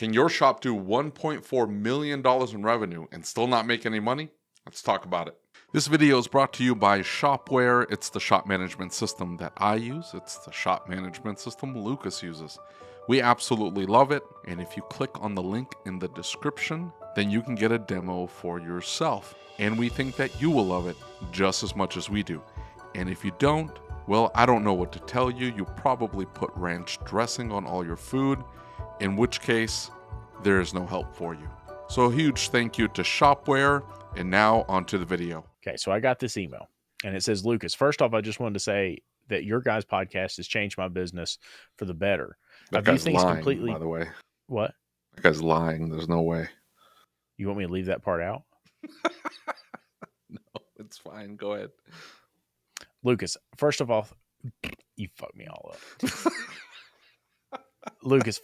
Can your shop do $1.4 million in revenue and still not make any money? Let's talk about it. This video is brought to you by Shop-Ware. It's the shop management system that I use. It's the shop management system Lucas uses. We absolutely love it. And if you click on the link in the description, then you can get a demo for yourself. And we think that you will love it just as much as we do. And if you don't, well, I don't know what to tell you. You probably put ranch dressing on all your food, in which case, there is no help for you. So a huge thank you to Shop-Ware, and now onto the video. Okay, so I got this email, and it says, Lucas, first off, I just wanted to say that your guys' podcast has changed my business for the better. That guy's lying, by the way. What? That guy's lying. There's no way. You want me to leave that part out? No, it's fine. Go ahead. Lucas, first of all, you fucked me all up. Lucas,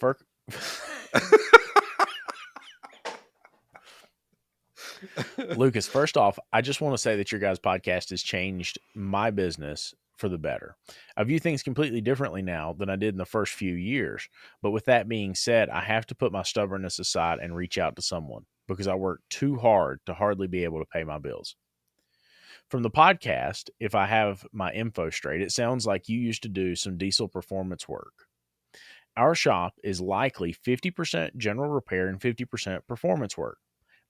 Lucas, first off, I just want to say that your guys' podcast has changed my business for the better. I view things completely differently now than I did in the first few years. But with that being said, I have to put my stubbornness aside and reach out to someone because I work too hard to hardly be able to pay my bills. From the podcast, if I have my info straight, it sounds like you used to do some diesel performance work. Our shop is likely 50% general repair and 50% performance work.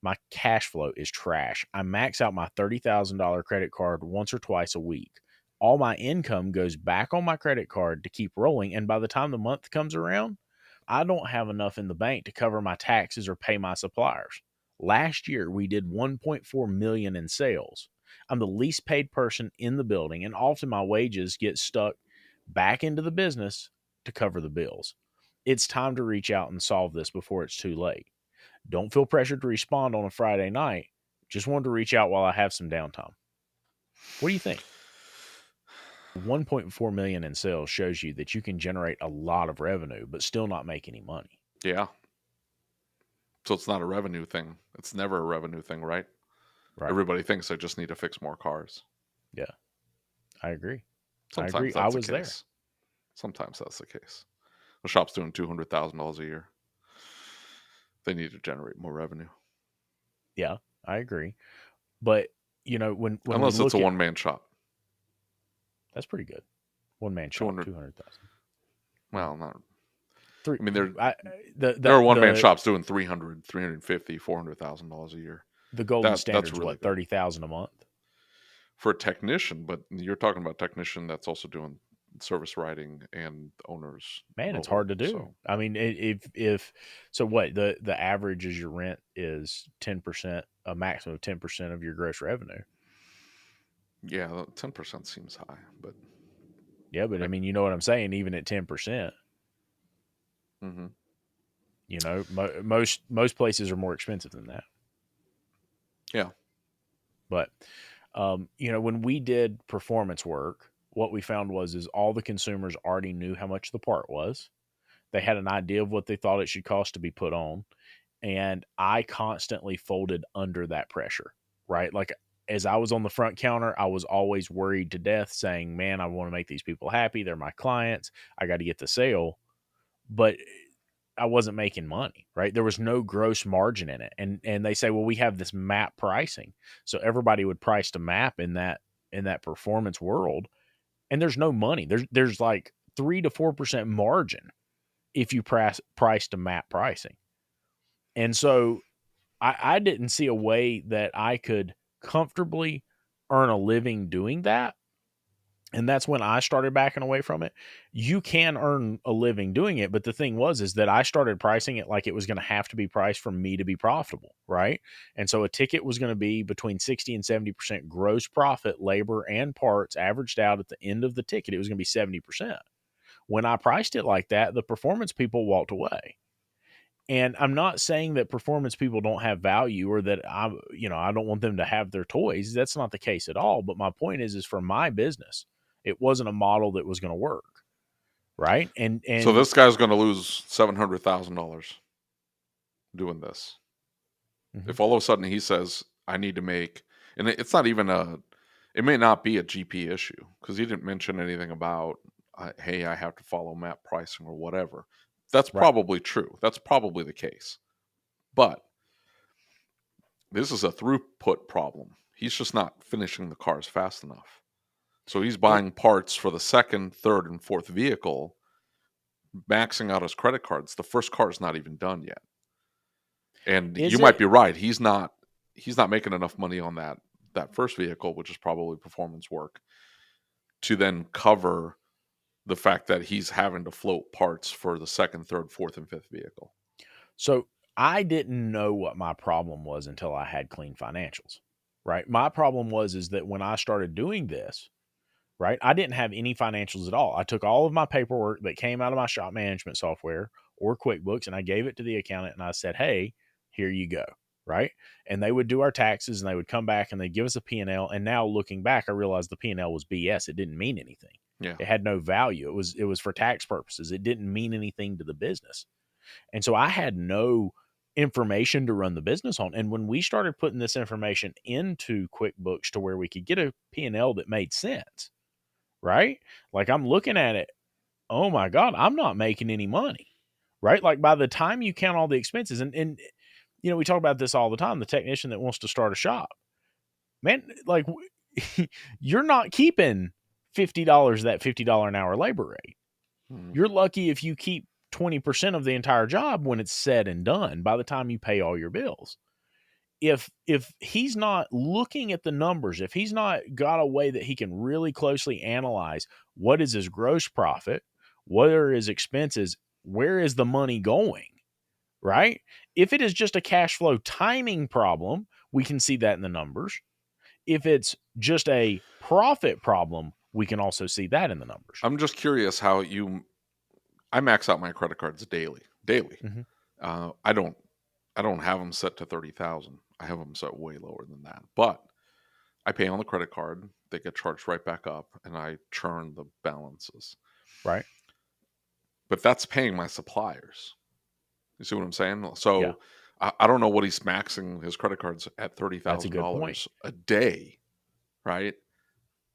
My cash flow is trash. I max out my $30,000 credit card once or twice a week. All my income goes back on my credit card to keep rolling, and by the time the month comes around, I don't have enough in the bank to cover my taxes or pay my suppliers. Last year, we did $1.4 million in sales. I'm the least paid person in the building, and often my wages get stuck back into the business to cover the bills. It's time to reach out and solve this before it's too late. Don't feel pressured to respond on a Friday night. Just wanted to reach out while I have some downtime. What do you think? 1.4 million in sales shows you that you can generate a lot of revenue, but still not make any money. Yeah. So it's not a revenue thing. It's never a revenue thing, right? Right. Everybody thinks I just need to fix more cars. Yeah. I agree. Sometimes I agree. that's I was the there. case. Sometimes that's the case. The shop's doing $200,000 a year. They need to generate more revenue. Yeah, I agree. But, you know, when unless we it's a look one-man shop. That's pretty good. One-man shop, 200,000. Well, not. Three. I mean, there are one-man shops doing $300,000, $350,000, $400,000 a year. The golden standard is really what, $30,000 a month for a technician. But you're talking about a technician that's also doing service writing and owners. Man, it's hard to do. So. I mean, if so, what the average is your rent is 10%, a maximum of 10% of your gross revenue. Yeah, 10% seems high, but yeah, but I mean, you know what I'm saying. Even at 10%, mm-hmm. You know, most places are more expensive than that. Yeah, but you know, when we did performance work, what we found is all the consumers already knew how much the part was. They had an idea of what they thought it should cost to be put on. And I constantly folded under that pressure, right? Like as I was on the front counter, I was always worried to death saying, man, I want to make these people happy. They're my clients. I got to get the sale. But I wasn't making money, right? There was no gross margin in it. And they say, well, we have this map pricing. So everybody would price to map in that performance world. And there's no money. There's like 3 to 4% margin if you price to map pricing. And so I didn't see a way that I could comfortably earn a living doing that. And that's when I started backing away from it. You can earn a living doing it, but the thing is that I started pricing it like it was going to have to be priced for me to be profitable, right? And so a ticket was going to be between 60 and 70% gross profit, labor and parts averaged out at the end of the ticket. It was going to be 70%. When I priced it like that, the performance people walked away. And I'm not saying that performance people don't have value or that I don't want them to have their toys. That's not the case at all. But my point is for my business, it wasn't a model that was going to work, right? And so this guy's going to lose $700,000 doing this. Mm-hmm. If all of a sudden he says, "I need to make," and it's not even it may not be a GP issue because he didn't mention anything about, hey, I have to follow map pricing or whatever. That's Right. probably true. That's probably the case. But this is a throughput problem. He's just not finishing the cars fast enough. So he's It buying parts for the second, third, and fourth vehicle, maxing out his credit cards. The first car is not even done yet. And you is might it be right. He's not making enough money on that first vehicle, which is probably performance work, to then cover the fact that he's having to float parts for the second, third, fourth, and fifth vehicle. so I didn't know what my problem was until I had clean financials. Right? My problem was is that when I started doing this, right, I didn't have any financials at all. I took all of my paperwork that came out of my shop management software or QuickBooks and I gave it to the accountant and I said, "Hey, here you go." Right? And they would do our taxes and they would come back and they give us a P&L. And now looking back, I realized the P&L was BS. It didn't mean anything. Yeah. It had no value. It was for tax purposes. It didn't mean anything to the business. And so I had no information to run the business on. And when we started putting this information into QuickBooks to where we could get a P&L that made sense, right? Like I'm looking at it, oh my God, I'm not making any money, right? Like by the time you count all the expenses, and we talk about this all the time, the technician that wants to start a shop, man, like you're not keeping $50, that $50 an hour labor rate. Mhm. You're lucky if you keep 20% of the entire job when it's said and done by the time you pay all your bills. If he's not looking at the numbers, if he's not got a way that he can really closely analyze what is his gross profit, what are his expenses, where is the money going, right? If it is just a cash flow timing problem, we can see that in the numbers. If it's just a profit problem, we can also see that in the numbers. I'm just curious how I max out my credit cards daily. Daily. Mm-hmm. I don't have them set to 30,000. I have them set way lower than that. But I pay on the credit card. They get charged right back up, and I churn the balances. Right? But that's paying my suppliers. You see what I'm saying? Yeah, So I don't know what he's maxing his credit cards at that's a good point. $30,000 a day, right?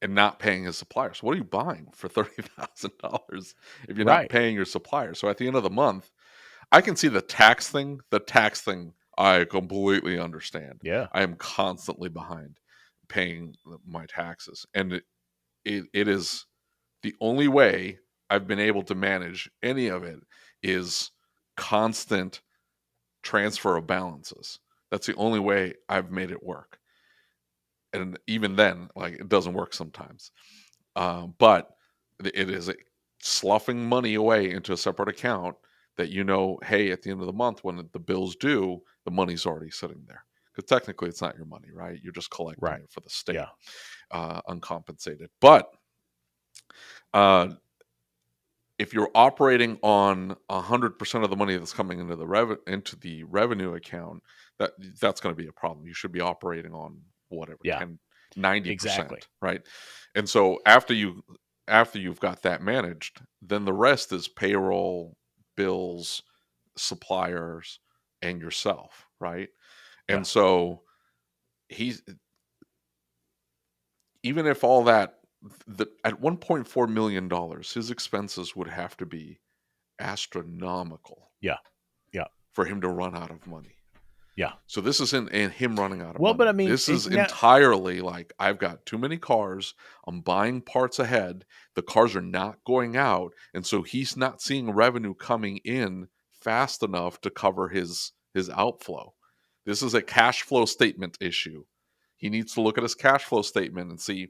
And not paying his suppliers. What are you buying for $30,000 if you're not Right. paying your suppliers? So at the end of the month, I can see the tax thing. The tax thing, I completely understand. Yeah. I am constantly behind paying my taxes, and it is the only way I've been able to manage any of it is constant transfer of balances. That's the only way I've made it work. And even then, like it doesn't work sometimes. But it is sloughing money away into a separate account that hey, at the end of the month when the bills due, the money's already sitting there. Because technically, it's not your money, right? You're just collecting Right. it for the state, Yeah. uncompensated. But uh, if you're operating on 100% of the money that's coming into the revenue account, that's going to be a problem. You should be operating on whatever Yeah. 10, 90%, Exactly. right? And so after you've got that managed, then the rest is payroll, bills, suppliers, and yourself, right? Yeah. And so he's even if all that at $1.4 million, his expenses would have to be astronomical Yeah. Yeah. for him to run out of money. Yeah. So this isn't him running out of Well, but I money. mean, This is entirely like I've got too many cars. I'm buying parts ahead. The cars are not going out, and so he's not seeing revenue coming in fast enough to cover his outflow. This is a cash flow statement issue. He needs to look at his cash flow statement and see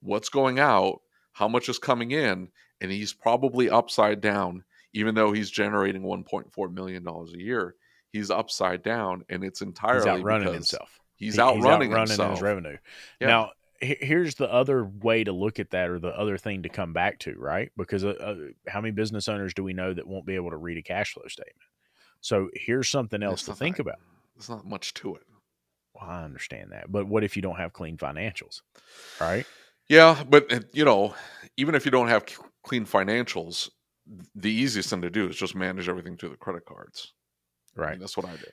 what's going out, how much is coming in, and he's probably upside down, even though he's generating $1.4 million a year. He's upside down, and it's he's entirely outrunning because himself. he's He's outrunning outrunning in his himself. revenue. Yeah. Now, here's the other way to look at that, or the other thing to come back to, right? Because how many business owners do we know that won't be able to read a cash flow statement? So here's something else It's to not think that, about. there's not much to it. Well, I understand that, but what if you don't have clean financials, right? Yeah, but even if you don't have clean financials, the easiest thing to do is just manage everything through the credit cards. I Right. mean, that's what I do.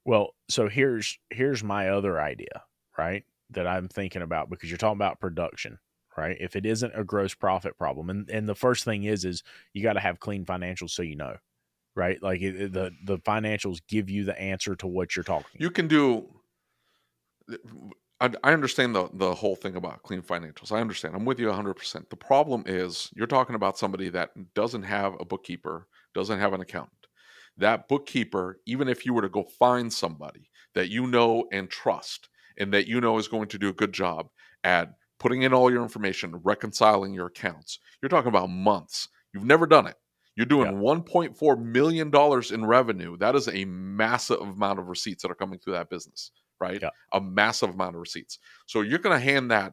Well, so here's my other idea, right? That I'm thinking about, because you're talking about production, right? If it isn't a gross profit problem, and the first thing is you got to have clean financials so you know. right? Like the financials give you the answer to what you're talking You about. can do. I understand the whole thing about clean financials. I understand. I'm with you 100%. The problem is you're talking about somebody that doesn't have a bookkeeper, doesn't have an accountant. That bookkeeper, even if you were to go find somebody that you know and trust and that you know is going to do a good job at putting in all your information, reconciling your accounts, you're talking about months. You've never done it. You're Yeah, doing $1.4 million in revenue. That is a massive amount of receipts that are coming through that business, right? yeah. A massive amount of receipts. So you're going to hand that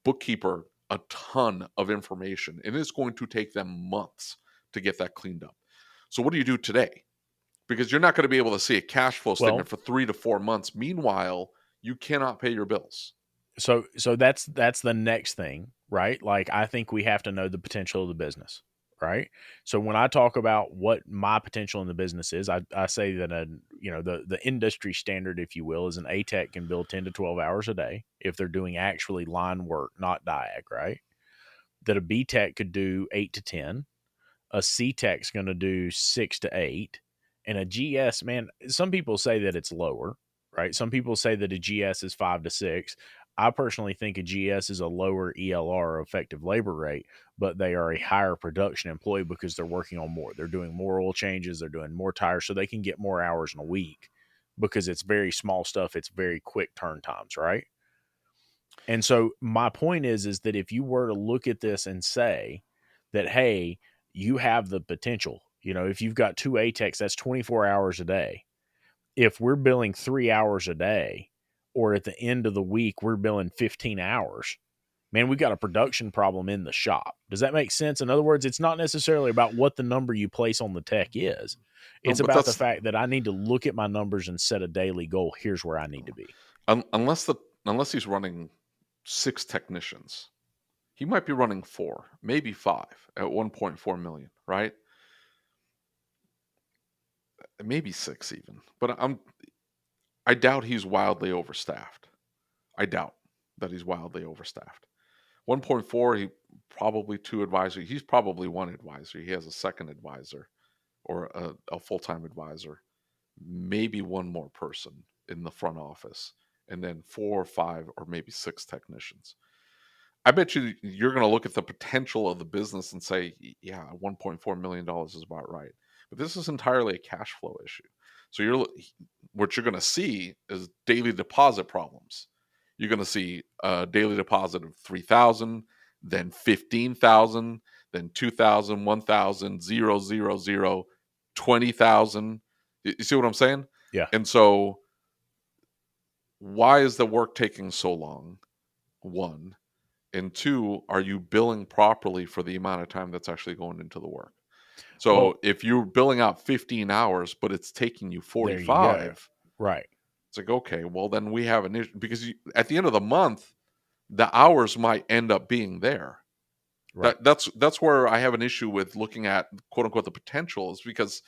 bookkeeper a ton of information, and it's going to take them months to get that cleaned up. So what do you do today? Because you're not going to be able to see a cash flow Well, statement for 3 to 4 months. Meanwhile, you cannot pay your bills. so that's the next thing, right? Like I think we have to know the potential of the business, right? So when I talk about what my potential in the business is, I say that the industry standard, if you will, is an A tech can build 10 to 12 hours a day if they're doing actually line work, not diag, right? That a B tech could do 8 to 10, a C tech's going to do 6 to 8, and a GS, man, some people say that it's lower, right? Some people say that a GS is 5 to 6. I personally think a GS is a lower ELR, effective labor rate, but they are a higher production employee because they're working on more. They're doing more oil changes, they're doing more tires, so they can get more hours in a week because it's very small stuff. It's very quick turn times, right? And so my point is that if you were to look at this and say that, hey, you have the potential, if you've got two ATEX, that's 24 hours a day. If we're billing 3 hours a day, or at the end of the week, we're billing 15 hours, man, we got a production problem in the shop. Does that make sense? In other words, it's not necessarily about what the number you place on the tech is. No, It's but about the that's fact that I need to look at my numbers and set a daily goal. Here's where I need to be. unless he's running 6 technicians. He might be running 4, maybe 5 at 1.4 million, right? Maybe 6 even. But I doubt he's wildly overstaffed. I doubt that he's wildly overstaffed. 1.4, he probably 2 advisory. He's probably 1 advisor. He has a second advisor or a full-time advisor, maybe 1 more person in the front office, and then 4 or 5 or maybe 6 technicians. I bet you're going to look at the potential of the business and say, yeah, $1.4 million is about right. But this is entirely a cash flow issue. So what you're going to see is daily deposit problems. You're going to see a daily deposit of 3,000, then 15,000, then 2,000, 1,000, 0, 0, 0, 20,000. You see what I'm saying? Yeah. And so why is the work taking so long? One. And two, are you billing properly for the amount of time that's actually going into the work? Well, So if you're billing out 15 hours, but it's taking you there you go. 45, Right. it's like, okay, well, then we have an issue because at the end of the month, the hours might end up being there. Right. That's where I have an issue with looking at quote unquote the potential is because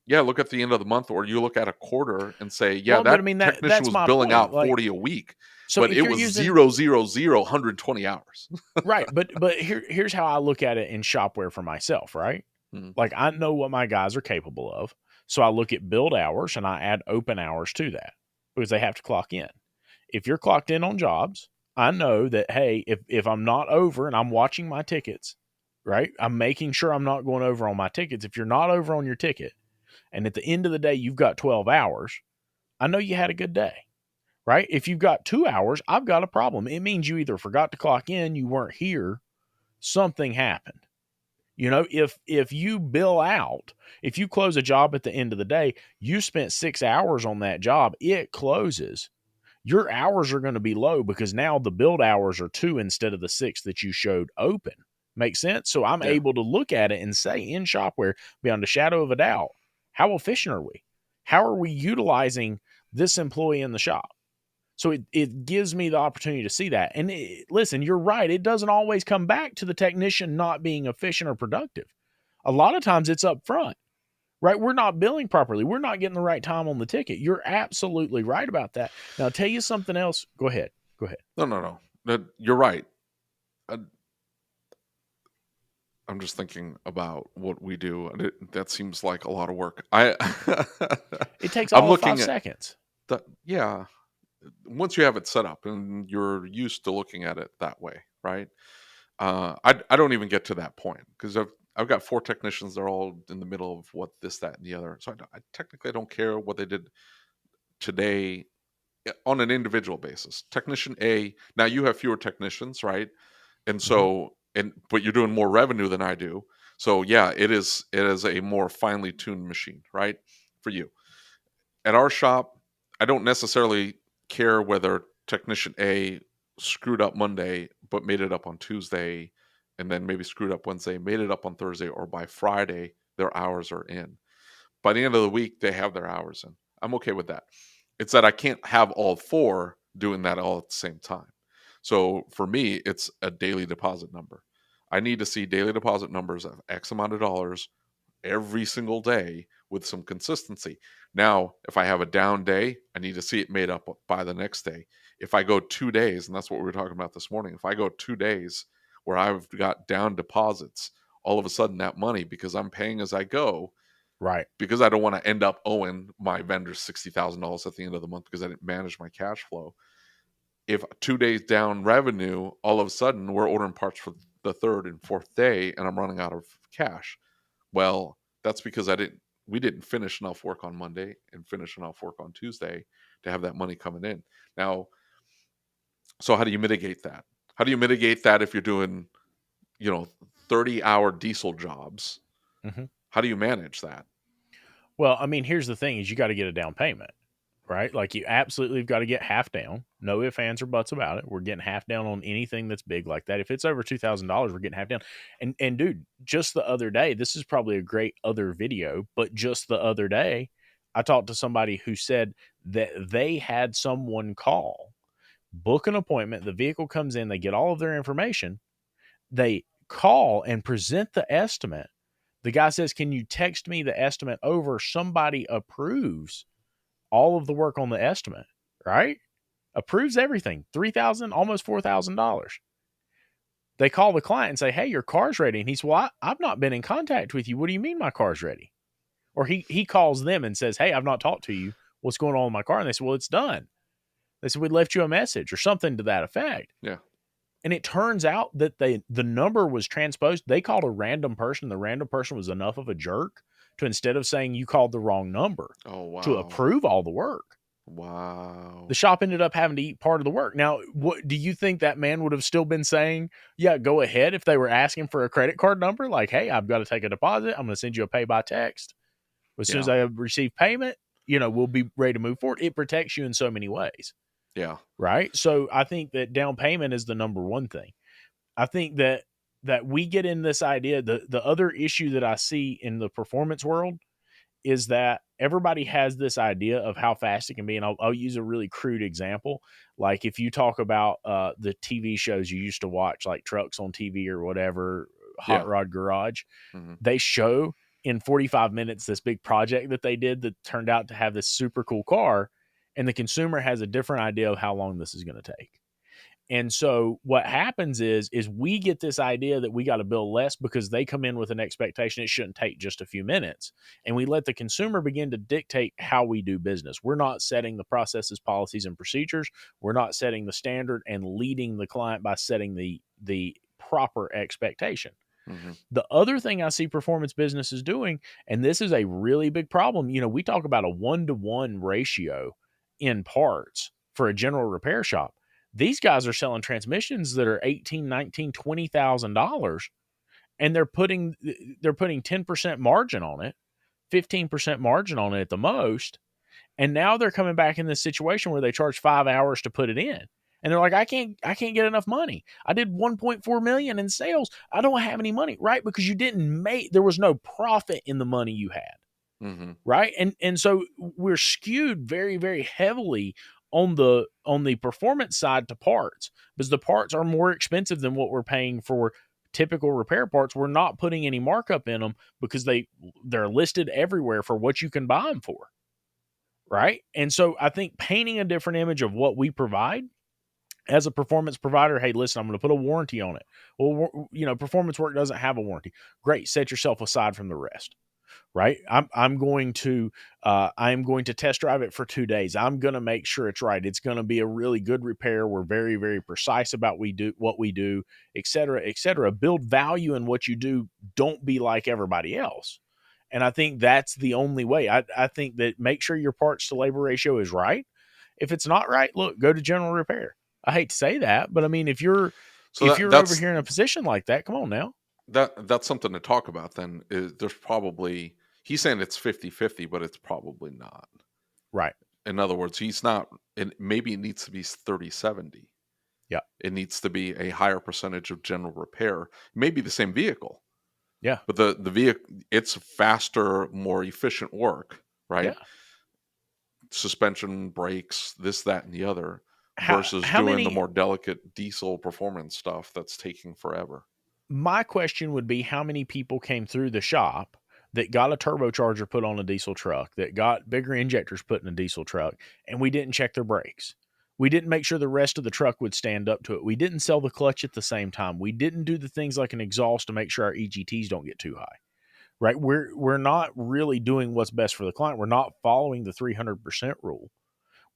yeah, look at the end of the month or you look at a quarter and say, yeah, Well, but I that mean technician that's was my billing point. out Like, 40 a week, so but if it you're was using 0, 0, 0, 120 hours. right, but here's how I look at it in Shop-Ware for myself, right? Hmm. Like I know what my guys are capable of. So I look at build hours and I add open hours to that because they have to clock in. If you're clocked in on jobs, I know that hey, if I'm not over and I'm watching my tickets, right? I'm making sure I'm not going over on my tickets. If you're not over on your ticket and at the end of the day you've got 12 hours, I know you had a good day, right? If you've got 2 hours, I've got a problem. It means you either forgot to clock in, you weren't here, something happened. If you bill out, if you close a job at the end of the day, you spent 6 hours on that job, it closes. Your hours are going to be low because now the build hours are 2 instead of the 6 that you showed open. Make sense? So I'm Yeah. able to look at it and say in Shop-Ware, beyond a shadow of a doubt, how efficient are we? How are we utilizing this employee in the shop? So it gives me the opportunity to see that. And listen, you're right. It doesn't always come back to the technician not being efficient or productive. A lot of times it's up front, right? We're not billing properly. We're not getting the right time on the ticket. You're absolutely right about that. Now, I'll tell you something else. Go ahead. Go ahead. No, no, no. You're right. Uh, I'm just thinking about what we do, and that seems like a lot of work. It takes I'm all of looking 5 at seconds. the yeah. Once you have it set up and you're used to looking at it that way, right? I don't even get to that point because I've got four technicians. They're all in the middle of what this, that, and the other. So I technically don't care what they did today on an individual basis. Technician A. Now you have fewer technicians, right? And Mhm. so but you're doing more revenue than I do. So yeah, it is a more finely tuned machine, right? For you. At our shop, I don't necessarily care whether technician A screwed up Monday but made it up on Tuesday and then maybe screwed up Wednesday, made it up on Thursday, or by Friday their hours are in. By the end of the week, they have their hours in. I'm okay with that. It's that I can't have all four doing that all at the same time. So for me, it's a daily deposit number. I need to see daily deposit numbers of X amount of dollars every single day with some consistency. Now, if I have a down day, I need to see it made up by the next day. If I go 2 days, and that's what we were talking about this morning, if I go 2 days where I've got down deposits, all of a sudden that money, because I'm paying as I go, Right. because I don't want to end up owing my vendors $60,000 at the end of the month because I didn't manage my cash flow. If 2 days down revenue, all of a sudden we're ordering parts for the third and fourth day and I'm running out of cash. Well, that's because we didn't finish enough work on Monday and finish enough work on Tuesday to have that money coming in. Now, so how do you mitigate that? How do you mitigate that if you're doing, 30-hour diesel jobs? Mhm. How do you manage that? Well, I mean, here's the thing is you gotta get a down payment, right? Like, you absolutely have gotta get half down. No ifs, ands, or buts about it. We're getting half down on anything that's big like that. If it's over $2,000, we're getting half down. And dude, just the other day, this is probably a great other video, but just the other day, I talked to somebody who said that they had someone call, book an appointment, the vehicle comes in, they get all of their information, they call and present the estimate. The guy says, "Can you text me the estimate over?" Somebody approves all of the work on the estimate, right? Approves everything. 3,000, almost $4,000. They call the client and say, "Hey, your car's ready." And he's, "Well, I've not been in contact with you. What do you mean my car's ready?" Or he calls them and says, "Hey, I've not talked to you. What's going on with my car?" And they say, "Well, it's done." They said, "We left you a message," or something to that effect. Yeah. And it turns out that the number was transposed. They called a random person. The random person was enough of a jerk to, instead of saying you called the wrong number, Oh, to wow. approve all the work. The Wow. shop ended up having to eat part of the work. Now, what do you think that man would have still been saying? Yeah, go ahead, if they were asking for a credit card number, like, "Hey, I've got to take a deposit. I'm going to send you a pay by text. As soon as Yeah. I receive payment, we'll be ready to move forward." It protects you in so many ways, Yeah. right? So I think that down payment is the number one thing. I think that we get in this idea. The other issue that I see in the performance world is that everybody has this idea of how fast it can be. And I'll use a really crude example. Like, if you talk about the TV shows you used to watch, like Trucks on TV or whatever, Hot Yeah. Rod Garage, Mhm. they show in 45 minutes this big project that they did that turned out to have this super cool car. And the consumer has a different idea of how long this is going to take. And so what happens is we get this idea that we got to bill less because they come in with an expectation it shouldn't take just a few minutes. And we let the consumer begin to dictate how we do business. We're not setting the processes, policies, and procedures. We're not setting the standard and leading the client by setting the proper expectation. Mhm. The other thing I see performance businesses doing, and this is a really big problem, we talk about a 1-to-1 ratio in parts for a general repair shop. These guys are selling transmissions that are 18, 19, $20,000, and they're putting 10% margin on it, 15% margin on it at the most. And now they're coming back in this situation where they charge 5 hours to put it in. And they're like, I can't get enough money. I did 1.4 million in sales. I don't have any money, right? Because there was no profit in the money you had, Mhm. right? And so we're skewed very, very heavily on the performance side to parts, because the parts are more expensive than what we're paying for typical repair parts. We're not putting any markup in them because they're listed everywhere for what you can buy them for. Right. And so I think painting a different image of what we provide As a performance provider, hey, listen, I'm going to put a warranty on it. Well, performance work doesn't have a warranty. Great, set yourself aside from the rest. Right? I'm going to test drive it for 2 days. I'm going to make sure it's right. It's going to be a really good repair. We're very, very precise about what we do, et cetera, et cetera. Build value in what you do. Don't be like everybody else. And I think that's the only way. I think that make sure your parts to labor ratio is right. If it's not right, look, go to general repair. I hate to say that, but I mean, if you're over here in a position like that, come on now. That's something to talk about then. There's probably, he's saying it's 50-50, but it's probably not. Right. In other words, he's not, and maybe it needs to be 30-70. Yeah. It needs to be a higher percentage of general repair. Maybe the same vehicle. Yeah. But the vehicle, it's faster, more efficient work, right? Yeah. Suspension, brakes, this, that, and the other, versus doing the more delicate diesel performance stuff that's taking forever. My question would be, how many people came through the shop that got a turbocharger put on a diesel truck, that got bigger injectors put in a diesel truck, and we didn't check their brakes? We didn't make sure the rest of the truck would stand up to it. We didn't sell the clutch at the same time. We didn't do the things like an exhaust to make sure our EGTs don't get too high. Right? We're not really doing what's best for the client. We're not following the 300% rule.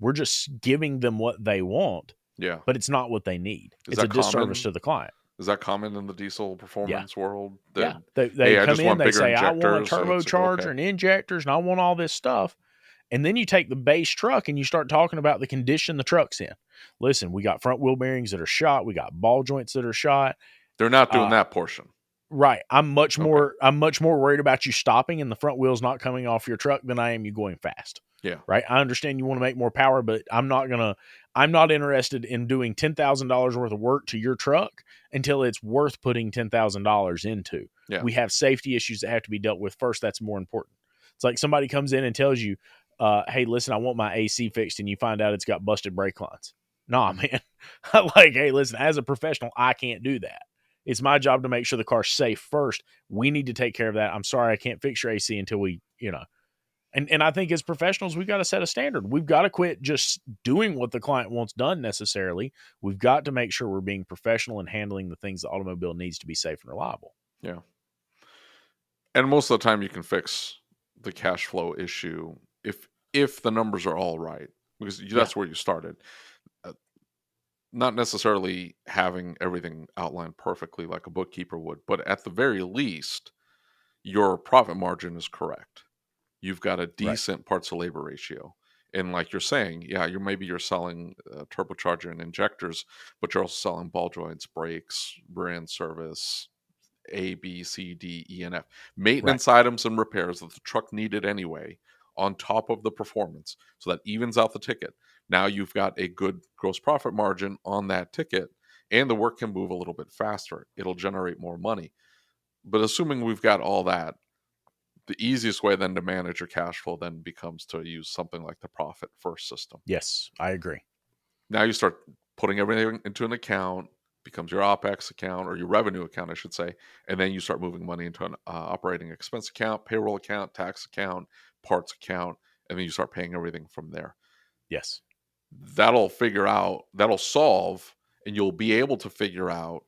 We're just giving them what they want. Yeah. But it's not what they need. It's a disservice to the client. Is that common in the diesel performance world? Yeah. They come in, they say, I want a turbocharger and injectors, and I want all this stuff. And then you take the base truck and you start talking about the condition the truck's in. Listen, we got front wheel bearings that are shot. We got ball joints that are shot. They're not doing that portion. Right. I'm much more worried about you stopping and the front wheels not coming off your truck than I am you going fast. Yeah. Right. I understand you want to make more power, but I'm not interested in doing $10,000 worth of work to your truck until it's worth putting $10,000 into. Yeah. We have safety issues that have to be dealt with first. That's more important. It's like somebody comes in and tells you, hey, listen, I want my AC fixed, and you find out it's got busted brake lines. Nah, man. Like, hey, listen, as a professional, I can't do that. It's my job to make sure the car's safe first. We need to take care of that. I'm sorry, I can't fix your AC until we, And I think as professionals, we've got to set a standard. We've got to quit just doing what the client wants done necessarily. We've got to make sure we're being professional and handling the things the automobile needs to be safe and reliable. Yeah. And most of the time you can fix the cash flow issue if the numbers are all right, because that's where you started. Not necessarily having everything outlined perfectly like a bookkeeper would, but at the very least, your profit margin is correct. You've got a decent parts to labor ratio. And like you're saying, you're selling turbocharger and injectors, but you're also selling ball joints, brakes, brand service, A, B, C, D, E, and F. Maintenance items and repairs that the truck needed anyway, on top of the performance. So that evens out the ticket. Now you've got a good gross profit margin on that ticket, and the work can move a little bit faster. It'll generate more money. But assuming we've got all that, the easiest way then to manage your cash flow then becomes to use something like the profit first system. Yes, I agree. Now you start putting everything into an account, becomes your OPEX account, or your revenue account, I should say, and then you start moving money into an operating expense account, payroll account, tax account, parts account, and then you start paying everything from there. Yes. That'll solve, and you'll be able to figure out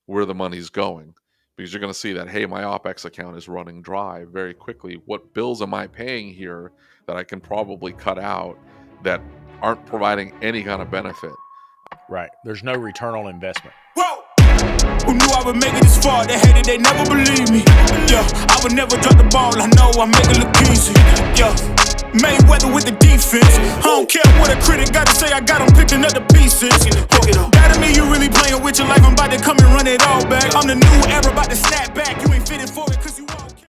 where the money's going. Because you're going to see that, hey, my OPEX account is running dry very quickly. What bills am I paying here that I can probably cut out that aren't providing any kind of benefit? Right. There's no return on investment. Whoa! Who knew I would make it this far? They hated, they never believed me. Yeah, I would never drop the ball. I know I make it look easy. Yeah, Mayweather with the defense. I don't care what a critic got to say. I got them picking up the pieces. That to me, you really playing with your life. I'm about to come and run it all back. I'm the new era, about to snap back. You ain't fitting for it 'cause you